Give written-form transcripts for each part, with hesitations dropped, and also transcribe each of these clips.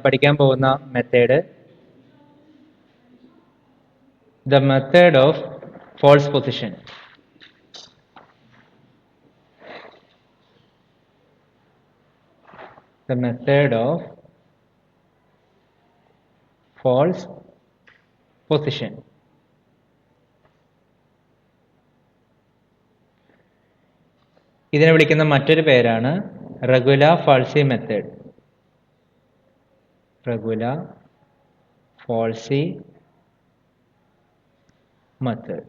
പഠിക്കാൻ പോകുന്ന method the method of false position. The method of false position. ഇതിനെ വിളിക്കുന്ന മറ്റൊരു പേരാണ് റെഗുലാർ ഫാൾസി മെത്തേഡ്. റെഗുലാർ ഫാൾസി മെത്തേഡ്.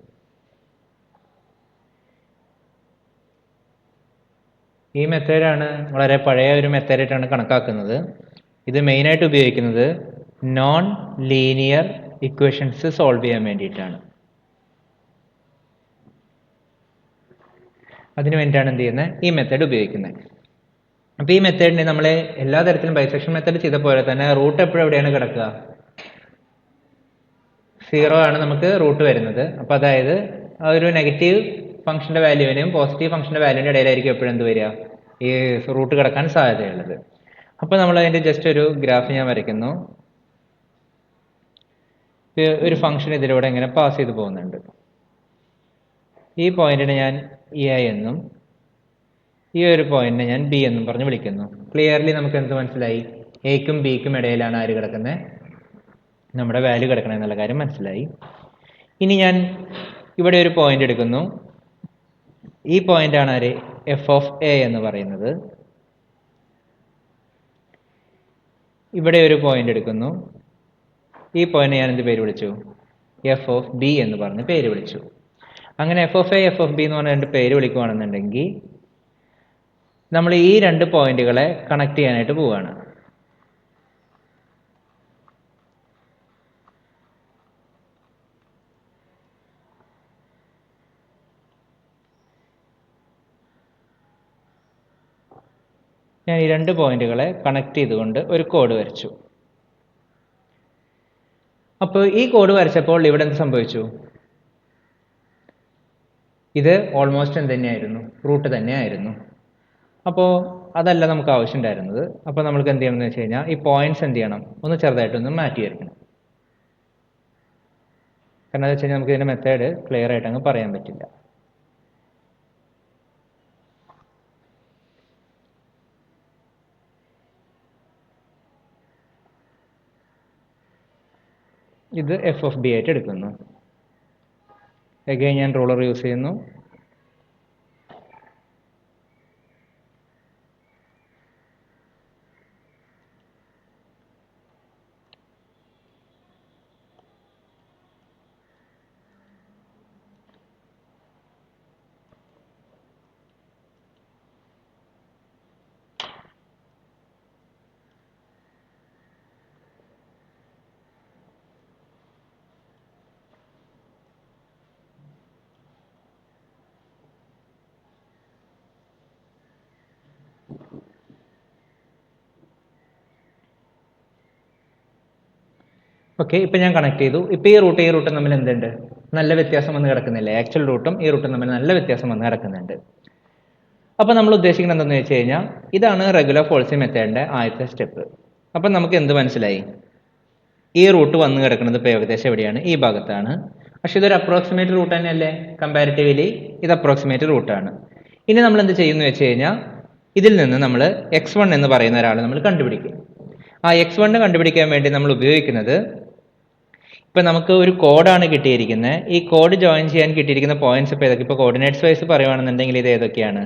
ഈ മെത്തേഡാണ് വളരെ പഴയ ഒരു മെത്തേഡായിട്ടാണ് കണക്കാക്കുന്നത്. ഇത് മെയിനായിട്ട് ഉപയോഗിക്കുന്നത് നോൺ ലീനിയർ ഇക്വേഷൻസ് സോൾവ് ചെയ്യാൻ വേണ്ടിയിട്ടാണ്. അതിനു വേണ്ടിയിട്ടാണ് എന്ത് ചെയ്യുന്നത്, ഈ മെത്തേഡ് ഉപയോഗിക്കുന്നത്. അപ്പോൾ ഈ മെത്തേഡിനെ നമ്മൾ എല്ലാ തരത്തിലും ബൈസെക്ഷൻ മെത്തേഡ് ചെയ്ത പോലെ തന്നെ റൂട്ട് എപ്പോഴും എവിടെയാണ് കിടക്കുക? 0 ആണ് നമുക്ക് റൂട്ട് വരുന്നത്. അപ്പോൾ അതായത് ആ ഒരു നെഗറ്റീവ് ഫംഗ്ഷന്റെ വാല്യൂവിനും പോസിറ്റീവ് ഫംഗ്ഷന്റെ വാല്യൂവിൻ്റെ ഇടയിലായിരിക്കും എപ്പോഴും എന്ത് വരിക, ഈ റൂട്ട് കിടക്കാൻ സാധ്യതയുള്ളത്. അപ്പോൾ നമ്മൾ അതിൻ്റെ ജസ്റ്റ് ഒരു ഗ്രാഫ് ഞാൻ വരയ്ക്കുന്നു. ഒരു ഫംഗ്ഷൻ ഇതിലൂടെ ഇങ്ങനെ പാസ് ചെയ്ത് പോകുന്നുണ്ട്. ഈ പോയിന്റിനെ ഞാൻ എ എന്നും ഈ ഒരു പോയിന്റിനെ ഞാൻ ബി എന്നും പറഞ്ഞ് വിളിക്കുന്നു. ക്ലിയർലി നമുക്ക് എന്ത് മനസ്സിലായി? എക്കും ബിക്കും ഇടയിലാണ് ആര് കിടക്കുന്നത്, നമ്മുടെ വാല്യൂ കിടക്കണം എന്നുള്ള കാര്യം മനസ്സിലായി. ഇനി ഞാൻ ഇവിടെ ഒരു പോയിന്റ് എടുക്കുന്നു. ഈ പോയിന്റ് ആണ് ആര്? എഫ് ഓഫ് എ എന്ന് പറയുന്നത്. ഇവിടെ ഒരു പോയിന്റ് എടുക്കുന്നു. ഈ പോയിന്റ് ഞാൻ എന്ത് പേര് വിളിച്ചു? എഫ് ഓഫ് ബി എന്ന് പറഞ്ഞ് പേര് വിളിച്ചു. അങ്ങനെ F of a f of B എന്ന് പറഞ്ഞ രണ്ട് പേര് വിളിക്കുകയാണെന്നുണ്ടെങ്കിൽ നമ്മൾ ഈ രണ്ട് പോയിന്റുകളെ കണക്ട് ചെയ്യാനായിട്ട് പോവുകയാണ്. ഞാൻ ഈ രണ്ട് പോയിന്റുകളെ കണക്ട് ചെയ്തുകൊണ്ട് ഒരു കോഡ് വരച്ചു. അപ്പോൾ ഈ കോഡ് വരച്ചപ്പോൾ ഇവിടെ എന്ത് സംഭവിച്ചു? ഇത് ഓൾമോസ്റ്റ് എന്ത് തന്നെയായിരുന്നു? റൂട്ട് തന്നെയായിരുന്നു. അപ്പോൾ അതല്ല നമുക്ക് ആവശ്യമുണ്ടായിരുന്നത്. അപ്പോൾ നമ്മൾക്ക് എന്ത് ചെയ്യണം എന്ന് വെച്ച് കഴിഞ്ഞാൽ ഈ പോയിന്റ്സ് എന്ത് ചെയ്യണം, ഒന്ന് ചെറുതായിട്ടൊന്ന് മാറ്റി വയ്ക്കണം. കാരണം എന്താ വെച്ച് കഴിഞ്ഞാൽ നമുക്ക് ഇതിൻ്റെ മെത്തേഡ് ക്ലിയർ ആയിട്ട് അങ്ങ് പറയാൻ പറ്റില്ല. ഇത് എഫ് ഓഫ് ബി ആയിട്ട് എടുക്കുന്നു. അഗൈൻ ഞാൻ റൂളർ യൂസ് ചെയ്യുന്നു. ഓക്കെ, ഇപ്പം ഞാൻ കണക്ട് ചെയ്തു. ഇപ്പം ഈ റൂട്ടും തമ്മിൽ എന്തുണ്ട്? നല്ല വ്യത്യാസം വന്ന് കിടക്കുന്നില്ലേ? ആക്ച്വൽ റൂട്ടും ഈ റൂട്ടും തമ്മിൽ നല്ല വ്യത്യാസം വന്ന് കിടക്കുന്നുണ്ട്. അപ്പം നമ്മൾ ഉദ്ദേശിക്കുന്നത് എന്താണെന്ന് വെച്ച് കഴിഞ്ഞാൽ ഇതാണ് റെഗുലർ ഫോൾസി മെത്തേഡിൻ്റെ ആദ്യത്തെ സ്റ്റെപ്പ്. അപ്പം നമുക്ക് എന്ത് മനസ്സിലായി? ഈ റൂട്ട് വന്ന് കിടക്കുന്നത് ഇപ്പോൾ ഏകദേശം എവിടെയാണ്? ഈ ഭാഗത്താണ്. പക്ഷെ ഇതൊരു അപ്രോക്സിമേറ്റ് റൂട്ട് തന്നെയല്ലേ? കമ്പാരിറ്റീവ്ലി ഇത് അപ്രോക്സിമേറ്റ് റൂട്ടാണ്. ഇനി നമ്മൾ എന്ത് ചെയ്യുന്നു വെച്ച് കഴിഞ്ഞാൽ ഇതിൽ നിന്ന് നമ്മൾ x1 എന്ന് പറയുന്ന ഒരാൾ നമ്മൾ കണ്ടുപിടിക്കും. ആ x1 കണ്ടുപിടിക്കാൻ വേണ്ടി നമ്മൾ ഉപയോഗിക്കുന്നത്, ഇപ്പം നമുക്ക് ഒരു കോഡാണ് കിട്ടിയിരിക്കുന്നത്. ഈ കോഡ് ജോയിൻ ചെയ്യാൻ കിട്ടിയിരിക്കുന്ന പോയിന്റ്സ് ഇപ്പോൾ ഏതൊക്കെ? ഇപ്പോൾ കോർഡിനേറ്റ്സ് വൈസ് പറയുകയാണെന്നുണ്ടെങ്കിൽ ഇത് ഏതൊക്കെയാണ്?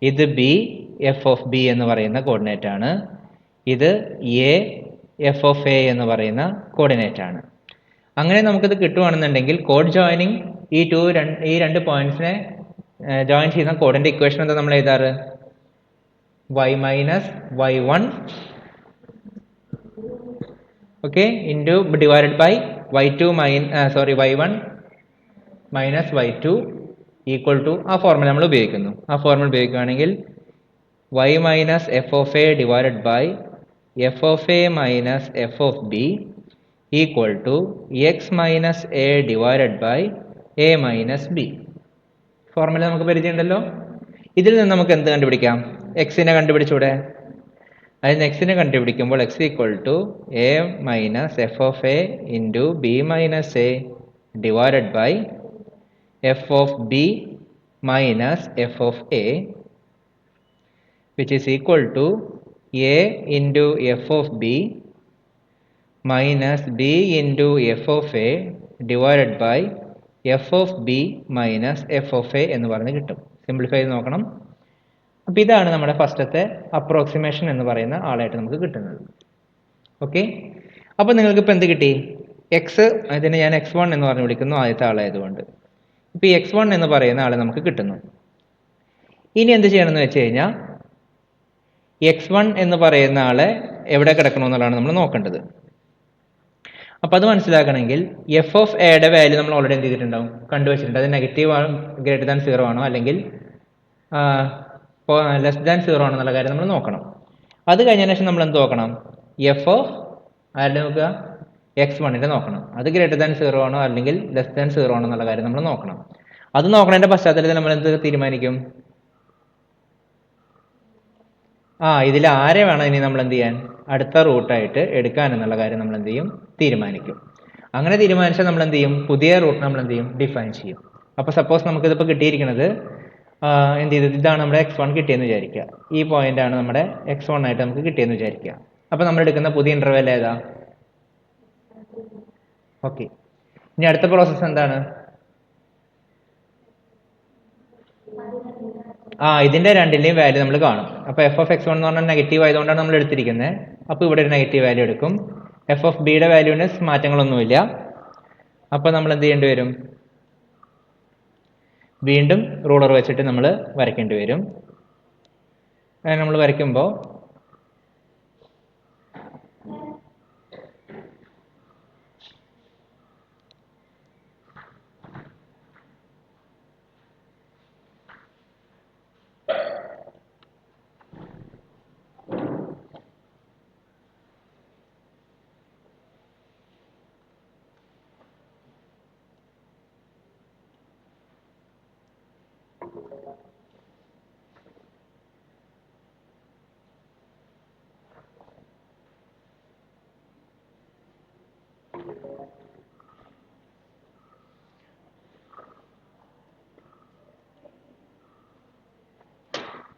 ഇത് ബി എഫ് ഓഫ് ബി എന്ന് പറയുന്ന കോർഡിനേറ്റ് ആണ്. ഇത് എ എഫ് ഓഫ് എ എന്ന് പറയുന്ന കോർഡിനേറ്റ് ആണ്. അങ്ങനെ നമുക്കിത് കിട്ടുകയാണെന്നുണ്ടെങ്കിൽ കോഡ് ജോയിനിങ് ഈ രണ്ട് പോയിന്റ്സിനെ ജോയിൻ ചെയ്യുന്ന കോഡിന്റെ ഇക്വേഷൻ എന്താ നമ്മൾ എഴുതാറ്? y minus y1 okay into divided by y1 minus y2 equal to ആ ഫോർമുല നമ്മൾ ഉപയോഗിക്കുന്നു. ആ ഫോർമുല ഉപയോഗിക്കുകയാണെങ്കിൽ y minus F of A divided by F of A minus F of B equal to X minus A divided by A minus B. Formula നമുക്ക് പരിചയമുണ്ടല്ലോ. ഇതിൽ നിന്ന് നമുക്ക് എന്ത് കണ്ടുപിടിക്കാം? എക്സിനെ കണ്ടുപിടിച്ചൂടെ? അത് നെക്സ്റ്റിനെ കണ്ടുപിടിക്കുമ്പോൾ x equal to a minus F of a into b minus A divided by F of B minus F of a which is equal to a into f of b minus b into f of a divided by f of b minus f of a എന്ന് പറഞ്ഞ് കിട്ടും. Simplify ചെയ്ത് നോക്കണം. അപ്പോൾ ഇതാണ് നമ്മുടെ ഫസ്റ്റത്തെ approximation എന്ന് പറയുന്ന ആളായിട്ട് നമുക്ക് കിട്ടുന്നത്. ഓക്കെ, അപ്പോൾ നിങ്ങൾക്ക് ഇപ്പോൾ എന്ത് കിട്ടി? എക്സ്, അതിനെ ഞാൻ x1 എന്ന് പറഞ്ഞ് വിളിക്കുന്നു ആദ്യത്തെ ആളായതുകൊണ്ട്. ഇപ്പോൾ ഈ x1 എന്ന് പറയുന്ന ആളെ നമുക്ക് കിട്ടുന്നു. ഇനി എന്ത് ചെയ്യണമെന്ന് വെച്ച് കഴിഞ്ഞാൽ x1 എന്ന് പറയുന്ന ആളെ എവിടെ കിടക്കണമെന്നുള്ളതാണ് നമ്മൾ നോക്കേണ്ടത്. അപ്പോൾ അത് മനസ്സിലാക്കണമെങ്കിൽ എഫ് ഓഫ് എയുടെ വാല്യൂ നമ്മൾ ഓൾറെഡി എന്ത് ചെയ്തിട്ടുണ്ടാവും, കണ്ടുവച്ചിട്ടുണ്ട്. അത് നെഗറ്റീവ് ഗ്രേറ്റർ ദാൻ 0 ആണോ അല്ലെങ്കിൽ ലെസ് ദാൻ 0 ആണോ എന്നുള്ള കാര്യം നമ്മൾ നോക്കണം. അത് കഴിഞ്ഞതിന് ശേഷം നമ്മൾ എന്ത് നോക്കണം? എഫ് ഓഫ് ആരുടെ നോക്കുക? x1ൻ്റെ നോക്കണം. അത് ഗ്രേറ്റർ ദാൻ 0 ആണോ അല്ലെങ്കിൽ ലെസ് ദാൻ 0 ആണോ എന്നുള്ള കാര്യം നമ്മൾ നോക്കണം. അത് നോക്കണതിൻ്റെ പശ്ചാത്തലത്തിൽ നമ്മൾ എന്ത് തീരുമാനിക്കും? ഇതിൽ ആരെ വേണം ഇനി നമ്മൾ എന്ത് ചെയ്യാൻ, അടുത്ത റൂട്ടായിട്ട് എടുക്കാൻ എന്നുള്ള കാര്യം നമ്മൾ എന്ത് ചെയ്യും, തീരുമാനിക്കും. അങ്ങനെ തീരുമാനിച്ചാൽ നമ്മൾ എന്ത് ചെയ്യും, പുതിയ റൂട്ട് നമ്മൾ എന്ത് ചെയ്യും, ഡിഫൈൻ ചെയ്യും. അപ്പോൾ സപ്പോസ് നമുക്കിതിപ്പോൾ കിട്ടിയിരിക്കുന്നത് എന്ത് ചെയ്തത്, ഇതാണ് നമ്മുടെ x1 കിട്ടിയെന്ന് വിചാരിക്കുക. ഈ പോയിന്റ് ആണ് നമ്മുടെ x1 ആയിട്ട് നമുക്ക് കിട്ടിയെന്ന് വിചാരിക്കുക. അപ്പോൾ നമ്മൾ എടുക്കുന്ന പുതിയ ഇന്റർവെൽ ഏതാ? ഓക്കെ, ഇനി അടുത്ത പ്രോസസ്സ് എന്താണ്? ഇതിന്റെ രണ്ടിന്റെയും വാല്യൂ നമ്മൾ കാണും. അപ്പോൾ എഫ് ഓഫ് x1 എന്ന് പറഞ്ഞാൽ നെഗറ്റീവ് ആയതുകൊണ്ടാണ് നമ്മൾ എടുത്തിരിക്കുന്നത്. അപ്പോൾ ഇവിടെ ഒരു നെഗറ്റീവ് വാല്യൂ എടുക്കും. എഫ് ഓഫ് ബിയുടെ വാല്യൂവിന് മാറ്റങ്ങളൊന്നുമില്ല. അപ്പോൾ നമ്മൾ എന്ത് ചെയ്യേണ്ടി വരും? വീണ്ടും റൂളർ വെച്ചിട്ട് നമ്മൾ വരയ്ക്കേണ്ടി വരും. അങ്ങനെ നമ്മൾ വരയ്ക്കുമ്പോൾ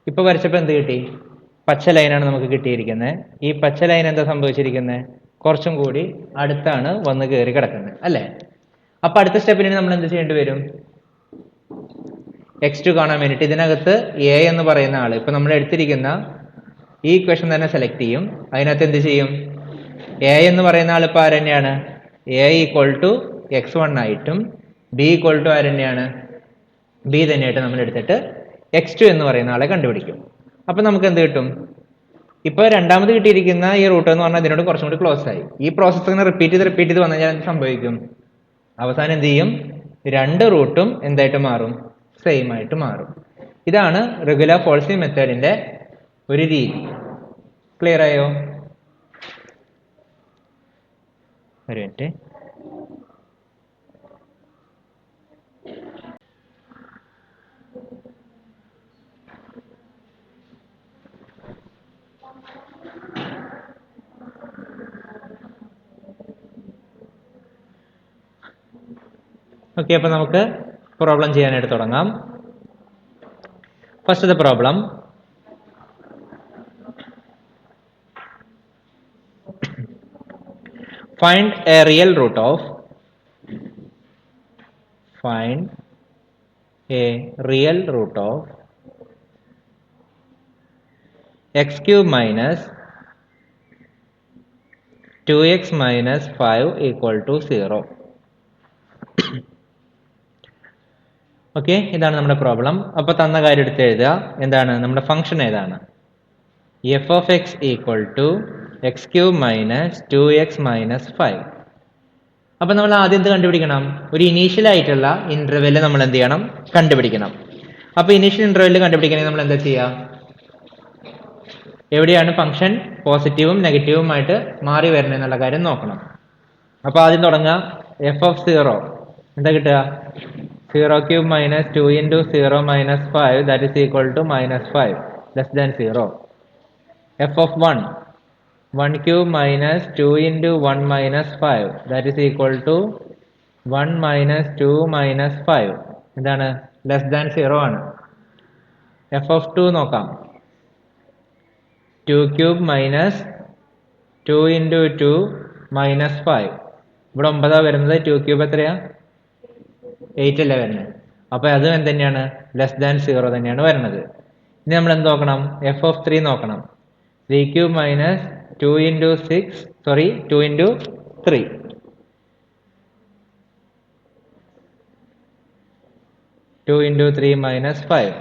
ഇപ്പോൾ വരച്ചപ്പോൾ എന്ത് കിട്ടി? പച്ച ലൈനാണ് നമുക്ക് കിട്ടിയിരിക്കുന്നത്. ഈ പച്ച ലൈൻ എന്താ സംഭവിച്ചിരിക്കുന്നത്? കുറച്ചും കൂടി അടുത്താണ് വന്ന് കയറി കിടക്കുന്നത് അല്ലേ? അപ്പോൾ അടുത്ത സ്റ്റെപ്പിന് നമ്മൾ എന്ത് ചെയ്യേണ്ടി വരും? x2 കാണാൻ വേണ്ടിയിട്ട് ഇതിനകത്ത് a എന്ന് പറയുന്ന ആൾ, ഇപ്പം നമ്മൾ എടുത്തിരിക്കുന്ന ഈ ഇക്വേഷൻ തന്നെ സെലക്ട് ചെയ്യും. അതിനകത്ത് എന്ത് ചെയ്യും? a എന്ന് പറയുന്ന ആൾ ഇപ്പോൾ ആരെന്നെയാണ്? a ഈക്വൽ ടു x1 ആയിട്ടും b ഈക്വൽ ടു ആരെന്നെയാണ്? b തന്നെയായിട്ട് നമ്മൾ എടുത്തിട്ട് x2 എന്ന് പറയുന്ന ആളെ കണ്ടുപിടിക്കും. അപ്പം നമുക്ക് എന്ത് കിട്ടും? ഇപ്പോൾ രണ്ടാമത് കിട്ടിയിരിക്കുന്ന ഈ റൂട്ട് എന്ന് പറഞ്ഞാൽ ഇതിനോട് കുറച്ചും കൂടി ക്ലോസ് ആയി. ഈ പ്രോസസ്സ് ഇങ്ങനെ റിപ്പീറ്റ് ചെയ്ത് വന്നു കഴിഞ്ഞാൽ എന്ത് സംഭവിക്കും? അവസാനം എന്ത് ചെയ്യും? രണ്ട് റൂട്ടും എന്തായിട്ട് മാറും? സെയിം ആയിട്ട് മാറും. ഇതാണ് റെഗുലർ ഫോൾസി മെത്തേഡിന്റെ ഒരു രീതി. ക്ലിയർ ആയോ? ഒരു മിനിറ്റ്. ഓക്കെ, അപ്പോൾ നമുക്ക് പ്രോബ്ലം ചെയ്യാനായിട്ട് തുടങ്ങാം. ഫസ്റ്റത്തെ problem, find a real root of x cube minus 2x minus 5 equal to 0. Okay, ഇതാണ് നമ്മുടെ പ്രോബ്ലം. അപ്പോൾ തന്ന കാര്യം എടുത്ത് എഴുതുക. എന്താണ് നമ്മുടെ ഫംഗ്ഷൻ? ഏതാണ്? F of X equal to X cube minus 2x minus 5. അപ്പം നമ്മൾ ആദ്യം എന്ത് കണ്ടുപിടിക്കണം? ഒരു ഇനീഷ്യൽ ആയിട്ടുള്ള ഇന്റർവെല് നമ്മൾ എന്ത് ചെയ്യണം? കണ്ടുപിടിക്കണം. അപ്പോൾ ഇനീഷ്യൽ ഇന്റർവെല് കണ്ടുപിടിക്കണമെങ്കിൽ നമ്മൾ എന്താ ചെയ്യുക? എവിടെയാണ് ഫംഗ്ഷൻ പോസിറ്റീവും നെഗറ്റീവുമായിട്ട് മാറി വരുന്നത് എന്നുള്ള കാര്യം നോക്കണം. അപ്പോൾ ആദ്യം തുടങ്ങുക. എഫ് ഓഫ് 0 എന്താ കിട്ടുക? 0 cube minus 2 into 0 minus 5 that is equal to minus 5 less than 0. f of 1 1 cube minus 2 into 1 minus 5 that is equal to 1 minus 2 minus 5 എന്താണ് ലെസ് ദാൻ 0 ആണ്. f of 2 നോക്കാം 2 cube minus 2 into 2 minus 5 ഇവിടെ 9 വരുന്നത് 2 cube എത്രയാ 8 അല്ലേ വരുന്നത്. അപ്പൊ അതും എന്ത് ലെസ് ദാൻ 0 തന്നെയാണ് വരുന്നത്. ഇനി നമ്മൾ എന്ത് നോക്കണം f of 3 നോക്കണം 3 cube minus 2 into 2 into 3 2 into 3 minus 5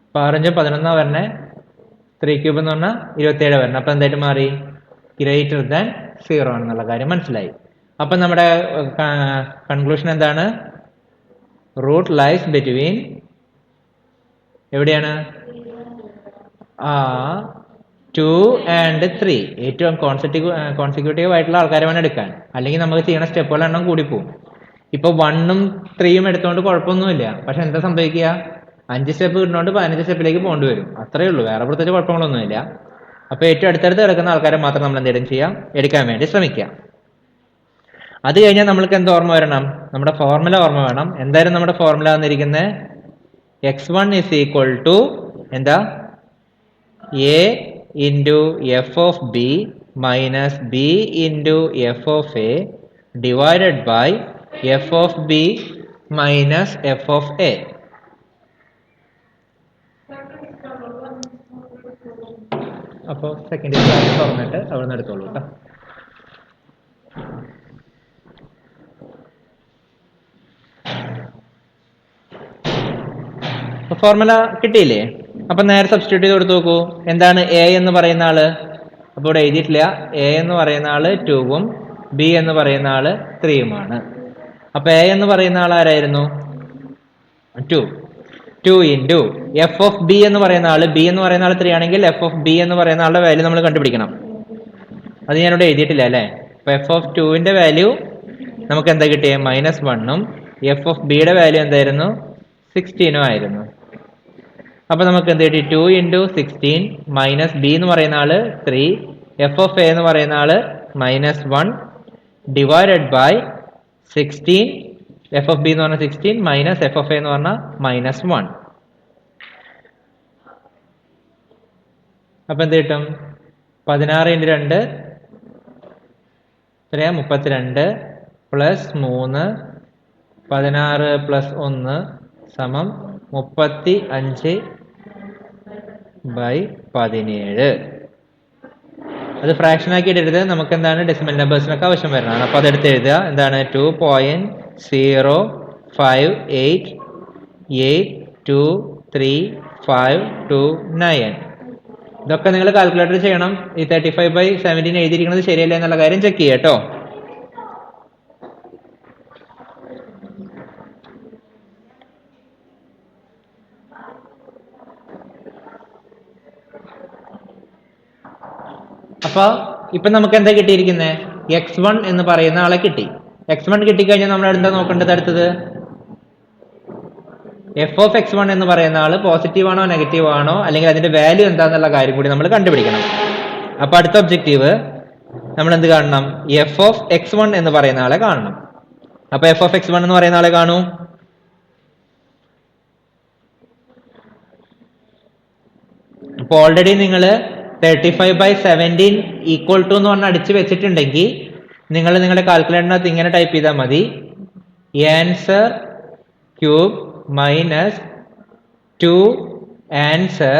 അപ്പൊ 6 11 വരണേ 3 ക്യൂബ് എന്ന് പറഞ്ഞാൽ 27 വരണം. അപ്പൊ എന്തായിട്ട് മാറി ഗ്രേറ്റർ ദാൻ 0 ആണെന്നുള്ള കാര്യം മനസ്സിലായി. അപ്പൊ നമ്മുടെ കൺക്ലൂഷൻ എന്താണ് റൂട്ട് ലൈസ് ബിറ്റ്വീൻ എവിടെയാണ് 2 and 3 ഏറ്റവും കോൺസിക്യൂട്ടീവ് ആയിട്ടുള്ള ആൾക്കാരെ വേണം എടുക്കാൻ. അല്ലെങ്കിൽ നമുക്ക് ചെയ്യുന്ന സ്റ്റെപ്പുകളുടെ എണ്ണം കൂടിപ്പോവും. ഇപ്പൊ 1ഉം 3ഉം എടുത്തോണ്ട് കുഴപ്പമൊന്നുമില്ല. പക്ഷെ എന്താ സംഭവിക്കുക 5 സ്റ്റെപ്പ് കിട്ടുന്നോണ്ട് 15 സ്റ്റെപ്പിലേക്ക് പോകേണ്ടി വരും. അത്രേ ഉള്ളൂ, വേറെ പ്രത്യേകിച്ച് കുഴപ്പങ്ങളൊന്നുമില്ല. അപ്പൊ ഏറ്റവും അടുത്തടുത്ത് കിടക്കുന്ന ആൾക്കാരെ മാത്രം നമ്മൾ എന്തെങ്കിലും ചെയ്യാം എടുക്കാൻ വേണ്ടി ശ്രമിക്കാം. അത് കഴിഞ്ഞാൽ നമ്മൾക്ക് എന്ത് ഓർമ്മ വരണം നമ്മുടെ ഫോർമുല ഓർമ്മ വേണം. എന്തായാലും നമ്മുടെ ഫോർമുല വന്നിരിക്കുന്നത് x1 is equal to എന്താ a into f of b minus b into f of a divided by f of b minus f of a. അപ്പോൾ സെക്കൻഡ് ക്ലാസ് തുറന്നിട്ട് അവിടെ നിന്ന് എടുത്തോളൂ കേട്ടോ. ഫോർമുല കിട്ടിയില്ലേ? അപ്പൊ നേരെ സബ്സ്റ്റിറ്റ്യൂട്ട് ചെയ്ത് കൊടുത്ത് നോക്കൂ. എന്താണ് എ എന്ന് പറയുന്ന ആള്? അപ്പൊ ഇവിടെ എഴുതിയിട്ടില്ല. എ എന്ന് പറയുന്ന ആള് 2ഉം ബി എന്ന് പറയുന്ന ആള് 3യുമാണ്. അപ്പൊ എ എന്ന് പറയുന്ന ആൾ ആരായിരുന്നു 2 ഇൻറ്റു എഫ് ഓഫ് ബി എന്ന് പറയുന്ന ആള്, ബി എന്ന് പറയുന്ന ആൾ 3 ആണെങ്കിൽ എഫ് ഓഫ് ബി എന്ന് പറയുന്ന ആളുടെ വാല്യൂ നമ്മൾ കണ്ടുപിടിക്കണം. അത് ഞാനിവിടെ എഴുതിയിട്ടില്ല അല്ലേ. അപ്പൊ എഫ് ഓഫ് 2ന്റെ വാല്യൂ നമുക്ക് എന്താ കിട്ടിയേ -1ഉം എഫ് ഓഫ് ബിയുടെ വാല്യൂ എന്തായിരുന്നു 16ഉം ആയിരുന്നു. അപ്പൊ നമുക്ക് എന്ത് കിട്ടി 2 ഇൻറ്റു 16 മൈനസ് ബി എന്ന് പറയുന്ന ആള് 3 എഫ് ഓഫ് എ എന്ന് പറയുന്ന ആള് -1 divided by 16 F of B എന്ന് പറഞ്ഞാൽ 16 മൈനസ് എഫ് ഓഫ് എ എന്ന് പറഞ്ഞാൽ -1. അപ്പൊ എന്ത് കിട്ടും 16 ഇൻറ്റു 2 എത്രയാ 32 പ്ലസ് 3 16 പ്ലസ് 1 സമം 35/17. അത് ഫ്രാക്ഷൻ ആക്കി ഇടരുത്, നമുക്ക് എന്താണ് ഡെസിമൽ നമ്പേഴ്സിനൊക്കെ ആവശ്യം വരുന്നതാണ്. അപ്പൊ അതെടുത്ത് എഴുതുക. എന്താണ് 2.058823529. ഇതൊക്കെ നിങ്ങൾ കാൽക്കുലേറ്റർ ചെയ്യണം. ഈ 35/17 എഴുതിയിരിക്കുന്നത് ശരിയല്ല എന്നുള്ള കാര്യം ചെക്ക് ചെയ്യുക കേട്ടോ. അപ്പൊ ഇപ്പൊ നമുക്ക് എന്താ കിട്ടിയിരിക്കുന്നത് x1 എന്ന് പറയുന്ന ആളെ കിട്ടി. x1 കിട്ടിക്കഴിഞ്ഞാൽ നമ്മൾ എന്താ നോക്കേണ്ടത് അടുത്തത് എഫ് ഓഫ് x1 എന്ന് പറയുന്ന ആള് പോസിറ്റീവ് ആണോ നെഗറ്റീവ് ആണോ അല്ലെങ്കിൽ അതിന്റെ വാല്യൂ എന്താന്നുള്ള കാര്യം കൂടി നമ്മൾ കണ്ടുപിടിക്കണം. അപ്പൊ അടുത്ത ഒബ്ജക്റ്റീവ് നമ്മൾ എന്ത് കാണണം എഫ് ഓഫ് x1 എന്ന് പറയുന്ന ആളെ കാണണം. അപ്പൊ എഫ് ഓഫ് x1 എന്ന് പറയുന്ന ആളെ കാണൂ. അപ്പൊ ഓൾറെഡി നിങ്ങൾ 35/17 ഈക്വൽ ടു എന്ന് പറഞ്ഞ് അടിച്ചു വെച്ചിട്ടുണ്ടെങ്കിൽ നിങ്ങൾ നിങ്ങളുടെ കാൽക്കുലേറ്ററിനകത്ത് ഇങ്ങനെ ടൈപ്പ് ചെയ്താൽ മതി ആൻസർ ക്യൂബ് മൈനസ് 2 ആൻസർ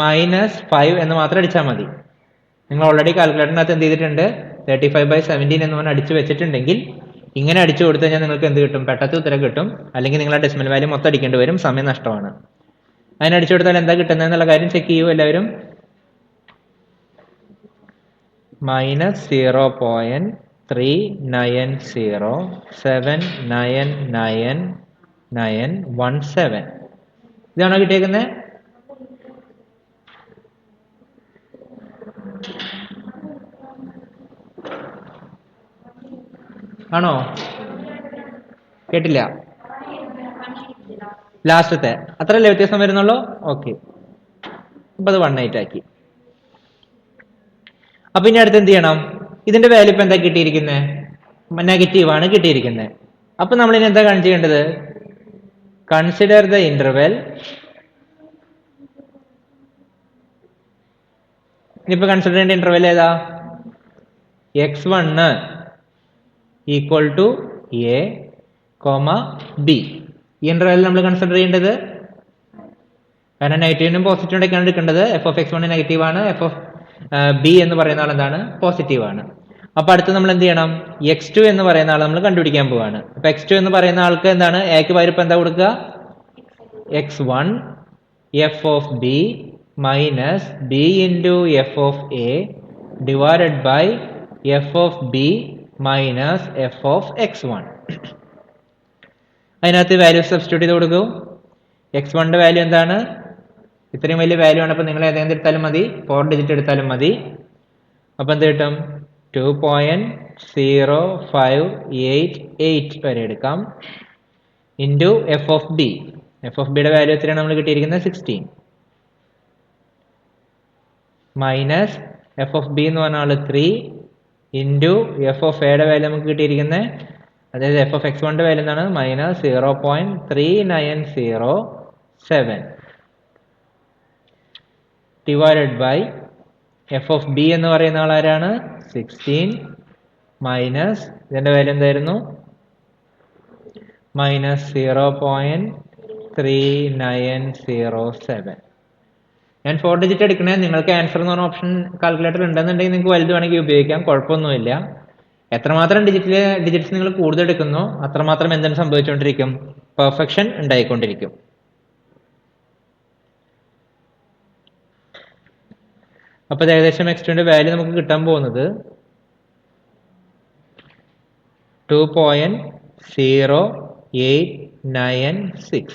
-5 എന്ന് മാത്രം അടിച്ചാൽ മതി. നിങ്ങൾ ഓൾറെഡി കാൽക്കുലേറ്ററിനകത്ത് എന്ത് ചെയ്തിട്ടുണ്ട് 35/17 എന്ന് പറഞ്ഞ് അടിച്ചു വെച്ചിട്ടുണ്ടെങ്കിൽ ഇങ്ങനെ അടിച്ചു കൊടുത്തു കഴിഞ്ഞാൽ നിങ്ങൾക്ക് എന്ത് കിട്ടും പെട്ടെന്ന് ഉത്തരം കിട്ടും. അല്ലെങ്കിൽ നിങ്ങൾ ആ ഡെസിമൽ വാല്യൂ മൊത്തം അടിക്കേണ്ടി വരും, സമയം നഷ്ടമാണ്. അതിന് അടിച്ചു കൊടുത്താൽ എന്താ കിട്ടുന്നത് എന്നുള്ള കാര്യം ചെക്ക് ചെയ്യൂ എല്ലാവരും. -0.3907999917. ഇതാണോ കിട്ടിയേക്കുന്നത്? ആണോ? കേട്ടില്ല. ലാസ്റ്റത്തെ അത്രയല്ലേ വ്യത്യാസം വരുന്നുള്ളൂ. ഓക്കെ, അപ്പൊ അത് 18 ആക്കി. അപ്പൊ ഇനി അടുത്ത് എന്ത് ചെയ്യണം? ഇതിന്റെ വാല്യൂ ഇപ്പൊ എന്താ കിട്ടിയിരിക്കുന്നത്? നെഗറ്റീവ് ആണ് കിട്ടിയിരിക്കുന്നത്. അപ്പൊ നമ്മൾ ഇനി എന്താ ചെയ്യേണ്ടത്? Consider the interval. ഇനിയിപ്പോ കൺസിഡർ ചെയ്യേണ്ട ഇന്റർവെൽ ഏതാ? x1 equal to a, b. ഈ ഇന്റർവെൽ നമ്മൾ കൺസിഡർ ചെയ്യേണ്ടത്, കാരണം നെഗറ്റീവിനും പോസിറ്റീവിനൊക്കെയാണ് എടുക്കേണ്ടത്. എഫ് ഓഫ് x1 നെഗറ്റീവ് ആണ്, എഫ് ഓഫ് ബി എന്ന് പറയുന്ന ആൾ എന്താണ്? പോസിറ്റീവ് ആണ്. അപ്പൊ അടുത്ത് നമ്മൾ എന്ത് ചെയ്യണം? x2 എന്ന് പറയുന്ന ആൾ നമ്മൾ കണ്ടുപിടിക്കാൻ പോവാണ്. അപ്പൊ x2 എന്ന് പറയുന്ന ആൾക്ക് എന്താണ്? എക്ക് പകരം എന്താ കൊടുക്കുക? x1 F of B minus B into F of A divided by F of B minus F of x1. അതിനകത്ത് വാല്യൂ സബ്സ്റ്റിറ്റ്യൂട്ട് ചെയ്ത് കൊടുക്കൂ. x1ന്റെ വാല്യൂ എന്താണ്? ഇത്രയും വലിയ വാല്യൂ ആണ്. അപ്പൊ നിങ്ങൾ ഏതെങ്കിലും എടുത്താലും മതി, 4 ഡിജിറ്റ് എടുത്താലും മതി. അപ്പൊ എന്ത് കിട്ടും? 2.0588 വരെ എടുക്കാം. Into F of b. F of ബിയുടെ വാല്യൂ എത്രയാണ് നമ്മൾ കിട്ടിയിരിക്കുന്നത്? 16. മൈനസ് എഫ് ഓഫ് ബി എന്ന് പറഞ്ഞാൽ 3 ഇൻറ്റു എഫ് ഓഫ് എയുടെ വാല്യൂ നമുക്ക് കിട്ടിയിരിക്കുന്നത്, അതായത് എഫ് ഓഫ് x1ന്റെ വാല്യൂ എന്താണ്? Minus 0.3907 divided by F of B എന്ന് പറയുന്ന ആളാരാണ്? 16 മൈനസ് ഇതിന്റെ വാല്യൂ എന്തായിരുന്നു? മൈനസ് 0.3907. ഞാൻ 4 ഡിജിറ്റ് എടുക്കണേ. നിങ്ങൾക്ക് ആൻസർ എന്ന് പറഞ്ഞ ഓപ്ഷൻ കാൽക്കുലേറ്റർ ഉണ്ടെന്നുണ്ടെങ്കിൽ നിങ്ങൾക്ക് വലുത് വേണമെങ്കിൽ ഉപയോഗിക്കാം, കുഴപ്പമൊന്നുമില്ല. എത്രമാത്രം ഡിജിറ്റ്സ് നിങ്ങൾ കൂടുതൽ എടുക്കുന്നോ അത്രമാത്രം എന്താണ് സംഭവിച്ചുകൊണ്ടിരിക്കും? പെർഫെക്ഷൻ ഉണ്ടായിക്കൊണ്ടിരിക്കും. അപ്പൊ ഏകദേശം x2ന്റെ വാല്യൂ നമുക്ക് കിട്ടാൻ പോകുന്നത് 2.0896.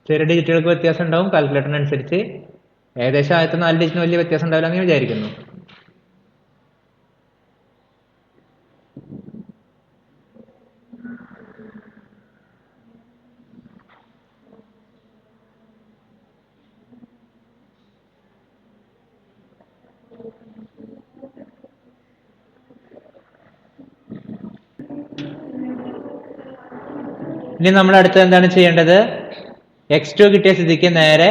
ചെറിയ ഡിജിറ്റുകൾക്ക് വ്യത്യാസം ഉണ്ടാവും കാൽക്കുലേറ്ററിനനുസരിച്ച്. ഏകദേശം ആദ്യത്തെ 4 ഡിജിറ്റിന് വലിയ വ്യത്യാസം ഉണ്ടാവില്ല എന്ന് വിചാരിക്കുന്നു. ഇനി നമ്മൾ അടുത്ത് എന്താണ് ചെയ്യേണ്ടത്? x2 കിട്ടിയ സ്ഥിതിക്ക് നേരെ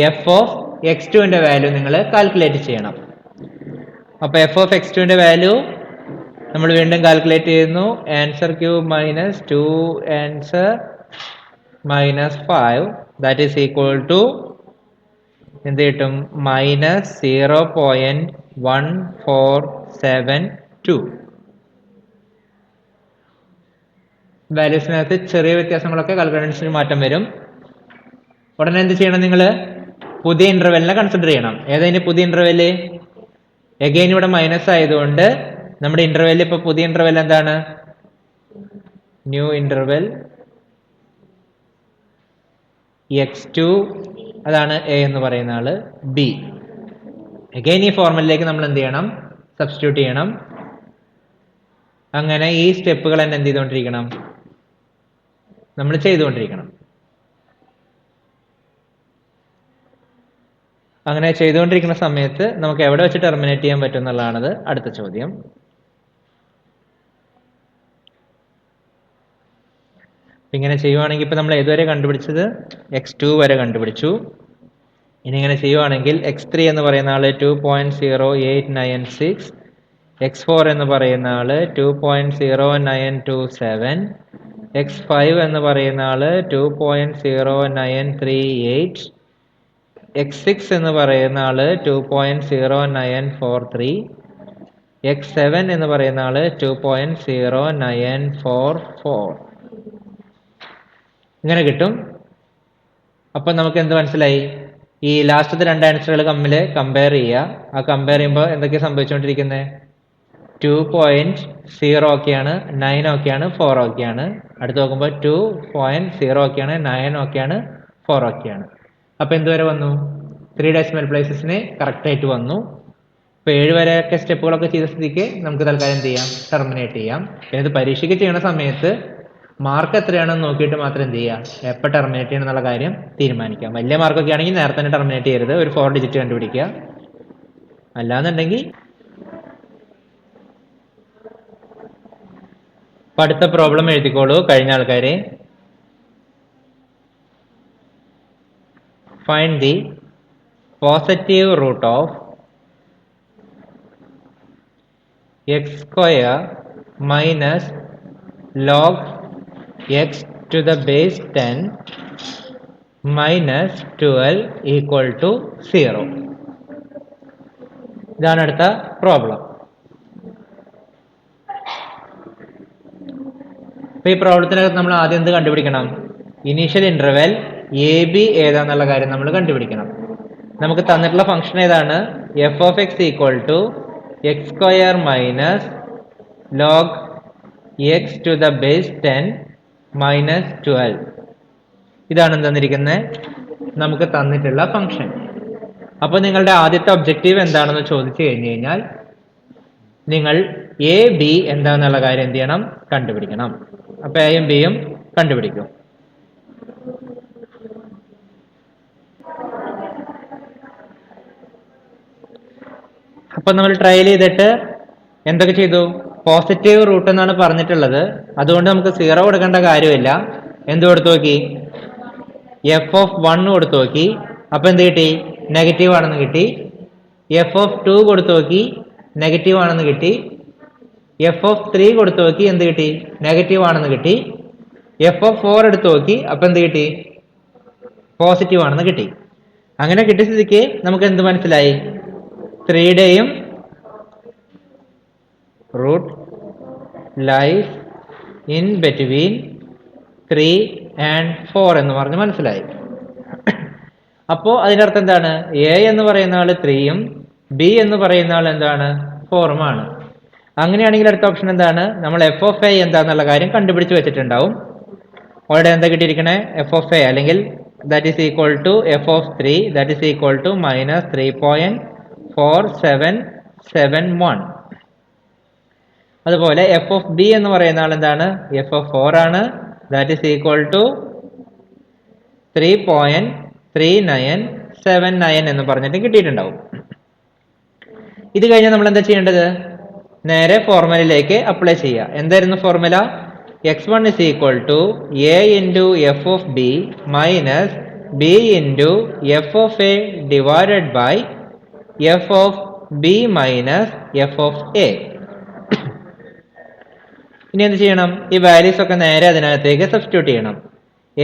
എഫ് ഓഫ് x2ന്റെ വാല്യൂ നിങ്ങൾ കാൽക്കുലേറ്റ് ചെയ്യണം. അപ്പൊ എഫ് ഓഫ് x2ന്റെ വാല്യൂ നമ്മൾ വീണ്ടും കാൽക്കുലേറ്റ് ചെയ്യുന്നു. Answer cube minus 2 answer minus 5 that is equal to എന്ത് കിട്ടും? മൈനസ് 0.1472. വാല്യൂസിനകത്ത് ചെറിയ വ്യത്യാസങ്ങളൊക്കെ കാൽക്കുലേഷൻസിന് മാറ്റം വരും. ഉടനെ എന്ത് ചെയ്യണം? നിങ്ങൾ പുതിയ ഇന്റർവെല്ലിനെ കൺസിഡർ ചെയ്യണം. ഏതായാലും പുതിയ ഇന്റർവെല് എഗെയിൻ ഇവിടെ മൈനസ് ആയതുകൊണ്ട് നമ്മുടെ ഇന്റർവെല് ഇപ്പൊ പുതിയ ഇന്റർവെൽ എന്താണ്? ന്യൂ ഇന്റർവെൽ x2 അതാണ് എ എന്ന് പറയുന്ന ആള്, ബി. എഗെയിൻ ഈ ഫോർമുലയിലേക്ക് നമ്മൾ എന്ത് ചെയ്യണം? സബ്സ്റ്റിറ്റ്യൂട്ട് ചെയ്യണം. അങ്ങനെ ഈ സ്റ്റെപ്പുകൾ തന്നെ എന്ത് ചെയ്തുകൊണ്ടിരിക്കണം? നമ്മൾ ചെയ്തുകൊണ്ടിരിക്കണം. അങ്ങനെ ചെയ്തുകൊണ്ടിരിക്കുന്ന സമയത്ത് നമുക്ക് എവിടെ വെച്ച് ടെർമിനേറ്റ് ചെയ്യാൻ പറ്റും എന്നുള്ളതാണ് അടുത്ത ചോദ്യം. ഇങ്ങനെ ചെയ്യുവാണെങ്കിൽ ഇപ്പൊ നമ്മൾ ഏതുവരെ കണ്ടുപിടിച്ചത്? x2 വരെ കണ്ടുപിടിച്ചു. ഇനി ഇങ്ങനെ ചെയ്യുവാണെങ്കിൽ x3 എന്ന് പറയുന്ന ആള് 2.0896, x4 എന്ന് പറയുന്ന ആള് 2.0927, x5 എന്ന് പറയുന്ന ആള് 2.0938, x6 എന്ന് പറയുന്ന ആള് 2.0943, x7 എന്ന് പറയുന്ന ആള് 2.0944. ഇങ്ങനെ കിട്ടും. അപ്പൊ നമുക്ക് എന്ത് മനസ്സിലായി? ഈ ലാസ്റ്റത്തെ രണ്ട് ആൻസറുകൾ തമ്മിൽ കമ്പയർ ചെയ്യുക. ആ കമ്പയർ ചെയ്യുമ്പോൾ എന്തൊക്കെയാണ് സംഭവിച്ചുകൊണ്ടിരിക്കുന്നത്? 2.0 ഒക്കെയാണ്, 9 ഒക്കെയാണ്, 4 ഒക്കെയാണ്. അടുത്ത് നോക്കുമ്പോൾ 2.0 ഒക്കെയാണ്, 9 ഒക്കെയാണ്, 4 ഒക്കെയാണ്. അപ്പൊ എന്തുവരെ വന്നു? 3 ഡെസിമൽ പ്ലേസസിന് കറക്റ്റ് ആയിട്ട് വന്നു. ഇപ്പോൾ 7 വരെയൊക്കെ സ്റ്റെപ്പുകളൊക്കെ ചെയ്ത സ്ഥിതിക്ക് നമുക്ക് തൽക്കാലം എന്ത് ചെയ്യാം, ടെർമിനേറ്റ് ചെയ്യാം. പിന്നെ ഇത് പരീക്ഷയ്ക്ക് ചെയ്യുന്ന സമയത്ത് മാർക്ക് എത്രയാണെന്ന് നോക്കിയിട്ട് മാത്രം എന്ത് ചെയ്യാം, എപ്പോൾ ടെർമിനേറ്റ് ചെയ്യണം എന്നുള്ള കാര്യം തീരുമാനിക്കാം. വലിയ മാർക്കൊക്കെ ആണെങ്കിൽ നേരത്തെ തന്നെ ടെർമിനേറ്റ് ചെയ്യരുത്, ഒരു 4 ഡിജിറ്റ് കണ്ടുപിടിക്കുക. അല്ലാന്നുണ്ടെങ്കിൽ അടുത്ത പ്രോബ്ലം എഴുതിക്കോളൂ കഴിഞ്ഞ ആൾക്കാരെ. Find the positive root of x square minus log x to the base 10 minus 12 equal to 0. ഇതാണ് അടുത്ത പ്രോബ്ലം. അപ്പൊ ഈ പ്രോബ്ലത്തിനകത്ത് നമ്മൾ ആദ്യം എന്ത് കണ്ടുപിടിക്കണം? ഇനീഷ്യൽ ഇന്റർവെൽ എ ബി ഏതാന്നുള്ള കാര്യം നമ്മൾ കണ്ടുപിടിക്കണം. നമുക്ക് തന്നിട്ടുള്ള ഫംഗ്ഷൻ ഏതാണ്? F of X equal to X square minus log X to the base 10 minus 12. ഇതാണ് തന്നിരിക്കുന്നത് നമുക്ക് തന്നിട്ടുള്ള ഫംഗ്ഷൻ. അപ്പൊ നിങ്ങളുടെ ആദ്യത്തെ ഒബ്ജക്റ്റീവ് എന്താണെന്ന് ചോദിച്ചു കഴിഞ്ഞു കഴിഞ്ഞാൽ നിങ്ങൾ എ ബി എന്താന്നുള്ള കാര്യം എന്ത് ചെയ്യണം? കണ്ടുപിടിക്കണം. അപ്പൊ എയും ബിയും കണ്ടുപിടിക്കും. അപ്പൊ നമ്മൾ ട്രയൽ ചെയ്തിട്ട് എന്തൊക്കെ ചെയ്തു? പോസിറ്റീവ് റൂട്ട് എന്നാണ് പറഞ്ഞിട്ടുള്ളത്, അതുകൊണ്ട് നമുക്ക് 0 കൊടുക്കേണ്ട കാര്യമില്ല. എന്ത് കൊടുത്തു നോക്കി? എഫ് ഓഫ് 1 കൊടുത്തു നോക്കി. അപ്പൊ എന്ത് കിട്ടി? നെഗറ്റീവ് ആണെന്ന് കിട്ടി. എഫ് ഓഫ് 2 കൊടുത്തു നോക്കി, നെഗറ്റീവ് ആണെന്ന് കിട്ടി. എഫ് ഓഫ് 3 കൊടുത്തു നോക്കി, എന്ത് കിട്ടി? നെഗറ്റീവ് ആണെന്ന് കിട്ടി. എഫ് ഓഫ് 4 എടുത്തു നോക്കി, അപ്പൊ എന്ത് കിട്ടി? പോസിറ്റീവ് ആണെന്ന് കിട്ടി. അങ്ങനെ കിട്ടിയ സ്ഥിതിക്ക് നമുക്ക് എന്ത് മനസ്സിലായി? 3യുടെയും root lies in between 3 and 4 എന്ന് പറഞ്ഞ് മനസ്സിലായി. അപ്പോ അതിനർത്ഥം എന്താണ്? എ എന്ന് പറയുന്ന ആള് 3യും ബി എന്ന് പറയുന്ന ആൾ എന്താണ്? 4ഉമാണ്. അങ്ങനെയാണെങ്കിൽ അടുത്ത ഓപ്ഷൻ എന്താണ്? നമ്മൾ എഫ് ഓഫ് എ എന്താന്നുള്ള കാര്യം കണ്ടുപിടിച്ച് വെച്ചിട്ടുണ്ടാവും. അവിടെ എന്താ കിട്ടിയിരിക്കണേ? എഫ് ഓഫ് എ അല്ലെങ്കിൽ that is equal to F of 3 that is equal to minus 3.4771. അതുപോലെ എഫ് ഓഫ് ബി എന്ന് പറയുന്ന ആൾ എന്താണ്? എഫ് ഓഫ് 4 ആണ്. ദാറ്റ് ഈസ് ഈക്വൽ ടു 3.3979 എന്ന് പറഞ്ഞിട്ട് കിട്ടിയിട്ടുണ്ടാവും. ഇത് കഴിഞ്ഞാൽ നമ്മൾ എന്താ ചെയ്യേണ്ടത്? നേരെ ഫോർമുലയിലേക്ക് അപ്ലൈ ചെയ്യുക. എന്തായിരുന്നു formula? x1 is equal to a into f of b minus b into f of a divided by f of b minus f of a. ഇനി എന്ത് ചെയ്യണം? ഈ വാല്യൂസ് ഒക്കെ നേരെ അതിനകത്തേക്ക് സബ്സ്റ്റിറ്റ്യൂട്ട് ചെയ്യണം.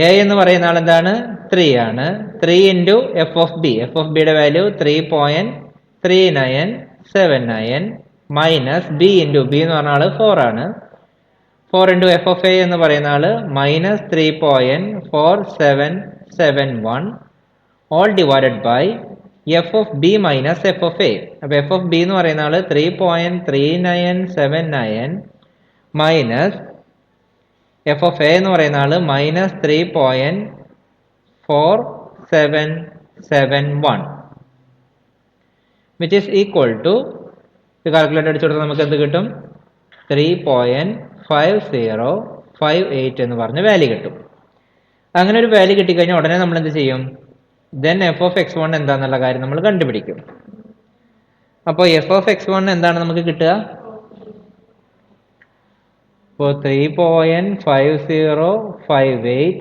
എ എന്ന് പറയുന്ന ആൾ എന്താണ്? 3 ആണ്. 3 into F of b, f of ബിയുടെ value 3.3979 minus B into b എന്ന് പറഞ്ഞ ആള് 4 ആണ്. 4 ഇൻറ്റു എഫ് ഓഫ് എ എന്ന് പറയുന്ന ആള് minus 3.4771 all divided by F of B minus F of A. അപ്പൊ എഫ് ഓഫ് ബി എന്ന് പറയുന്ന ആള് 3.3979 മൈനസ് എഫ് ഓഫ് എ എന്ന് പറയുന്ന ആള് minus 3.4771 which is equal to, calculator അടിച്ചു കൊടുത്താൽ നമുക്ക് എന്ത് കിട്ടും? 3.5058 എന്ന് പറഞ്ഞ വാല്യൂ കിട്ടും. അങ്ങനെ ഒരു വാല്യൂ കിട്ടിക്കഴിഞ്ഞാൽ ഉടനെ നമ്മൾ എന്ത് ചെയ്യും? ദെൻ എഫ് ഓഫ് x1 എന്താന്നുള്ള കാര്യം നമ്മൾ കണ്ടുപിടിക്കും. അപ്പോൾ എഫ് ഓഫ് x1 എന്താണ് നമുക്ക് കിട്ടുക? അപ്പോൾ 3.5058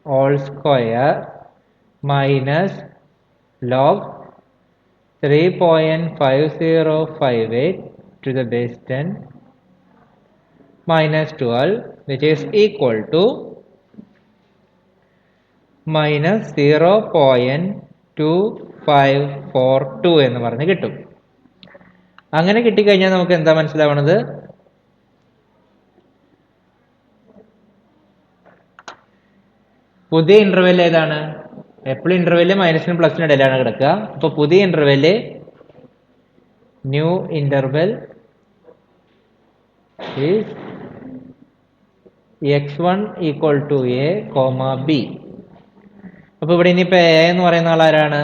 all square minus log 3.5058 to the base 10 minus 12 which is equal to minus 0.2542 എന്ന് പറഞ്ഞ് കിട്ടും. അങ്ങനെ കിട്ടിക്കഴിഞ്ഞാൽ നമുക്ക് എന്താ മനസ്സിലാവണത്? പുതിയ ഇന്റർവെൽ ഏതാണ്? എപ്പോഴും ഇന്റർവെല് മൈനസിനും പ്ലസിനും ഇടയിലാണ് കിടക്കുക. അപ്പൊ പുതിയ interval new interval is x1 equal to A comma B. അപ്പൊ ഇവിടെ ഇനിയിപ്പോ എ എന്ന് പറയുന്ന ആൾ ആരാണ്?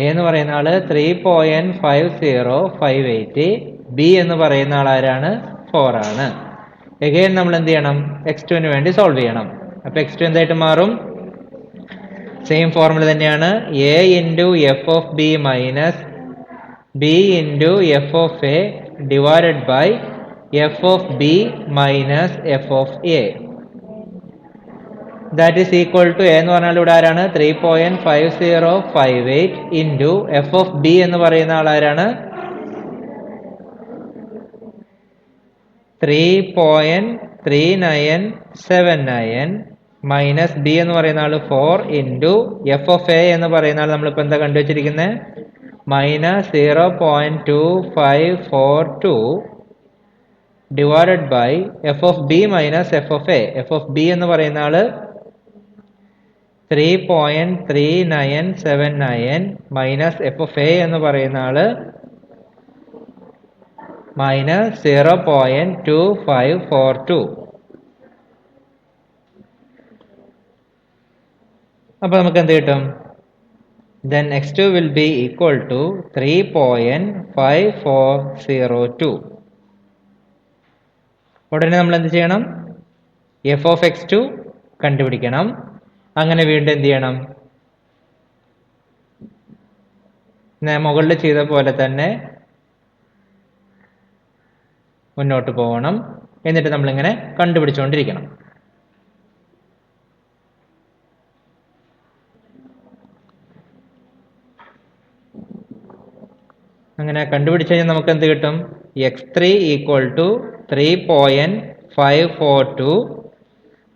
എ എന്ന് പറയുന്ന ആള് 3.5058, ബി എന്ന് പറയുന്ന ആൾ ആരാണ്? 4 ആണ്. എഗെയിൻ നമ്മൾ എന്ത് ചെയ്യണം? x2 വേണ്ടി സോൾവ് ചെയ്യണം. അപ്പൊ x2 എന്തായിട്ട് മാറും? സെയിം ഫോർമുല തന്നെയാണ്. A into F of B minus B into F of A divided by F of B minus F of A. That is equal to A എന്ന് പറഞ്ഞാൽ ഇവിടെ ആരാണ്? 3.5058 ഇൻറ്റു എഫ് ഓഫ് ബി എന്ന് പറയുന്ന ആൾ ആരാണ്? 3.3979 minus b എന്ന് പറയുന്ന ആൾ 4 ഇൻറ്റു എഫ് ഓഫ് എ എന്ന് പറയുന്ന ആൾ നമ്മളിപ്പോൾ എന്താ കണ്ടുവച്ചിരിക്കുന്നത്? Minus 0.2542 divided by F of B minus F of a. F of B എന്ന് പറയുന്ന ആള് 3.3979 മൈനസ് എഫ് ഓഫ് എ എന്ന് പറയുന്ന ആള് മൈനസ് 0.2542. അപ്പൊ നമുക്ക് എന്ത് കിട്ടും? Then x2 will be equal to 3.5402. ഉടനെ നമ്മൾ എന്ത് ചെയ്യണം? എഫ് ഓഫ് x2 കണ്ടുപിടിക്കണം. അങ്ങനെ വീണ്ടും എന്ത് ചെയ്യണം? മുകളിൽ ചെയ്ത പോലെ തന്നെ മുന്നോട്ട് പോകണം. എന്നിട്ട് നമ്മളിങ്ങനെ കണ്ടുപിടിച്ചുകൊണ്ടിരിക്കണം. അങ്ങനെ കണ്ടുപിടിച്ച് കഴിഞ്ഞാൽ നമുക്ക് എന്ത് കിട്ടും? x3 ഈക്വൽ ടു 3.542,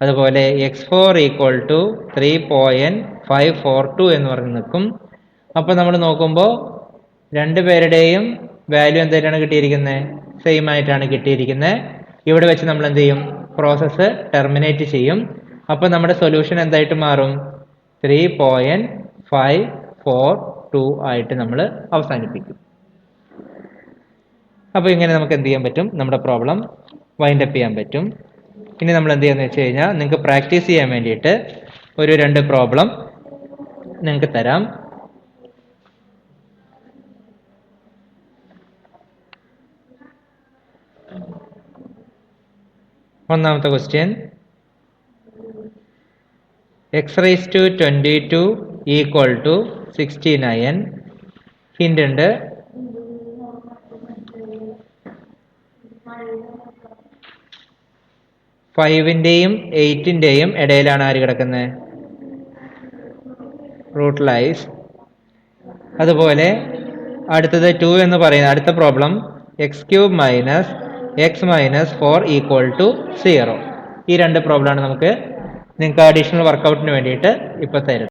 അതുപോലെ x4 ഈക്വൽ ടു 3.542 എന്ന് പറഞ്ഞ് നിൽക്കും. അപ്പോൾ നമ്മൾ നോക്കുമ്പോൾ രണ്ടുപേരുടെയും വാല്യൂ എന്തായിട്ടാണ് കിട്ടിയിരിക്കുന്നത്? സെയിം ആയിട്ടാണ് കിട്ടിയിരിക്കുന്നത്. ഇവിടെ വെച്ച് നമ്മൾ എന്ത് ചെയ്യും? പ്രോസസ്സ് ടെർമിനേറ്റ് ചെയ്യും. അപ്പോൾ നമ്മുടെ സൊല്യൂഷൻ എന്തായിട്ട് മാറും? 3.542 ആയിട്ട് നമ്മൾ അവസാനിപ്പിക്കും. അപ്പോൾ ഇങ്ങനെ നമുക്ക് എന്ത് ചെയ്യാൻ പറ്റും? നമ്മുടെ പ്രോബ്ലം വൈൻഡ് അപ്പ് ചെയ്യാൻ പറ്റും. ഇനി നമ്മൾ എന്ത് ചെയ്യാന്ന് വെച്ച് കഴിഞ്ഞാൽ നിങ്ങൾക്ക് പ്രാക്ടീസ് ചെയ്യാൻ വേണ്ടിയിട്ട് ഒരു 2 പ്രോബ്ലം നിങ്ങൾക്ക് തരാം. ഒന്നാമത്തെ question, x⁻22 equal to 69. Hint ഉണ്ട്. ഫൈവിൻ്റെയും 8ൻ്റെയും ഇടയിലാണ് ആര് കിടക്കുന്നത്? Root lies. അതുപോലെ അടുത്തത് 2 എന്ന് പറയുന്ന അടുത്ത problem x³ minus x minus 4 equal to 0. ഈ 2 പ്രോബ്ലമാണ് നിങ്ങൾക്ക് അഡീഷണൽ വർക്കൗട്ടിന് വേണ്ടിയിട്ട് ഇപ്പോൾ തരുന്നത്.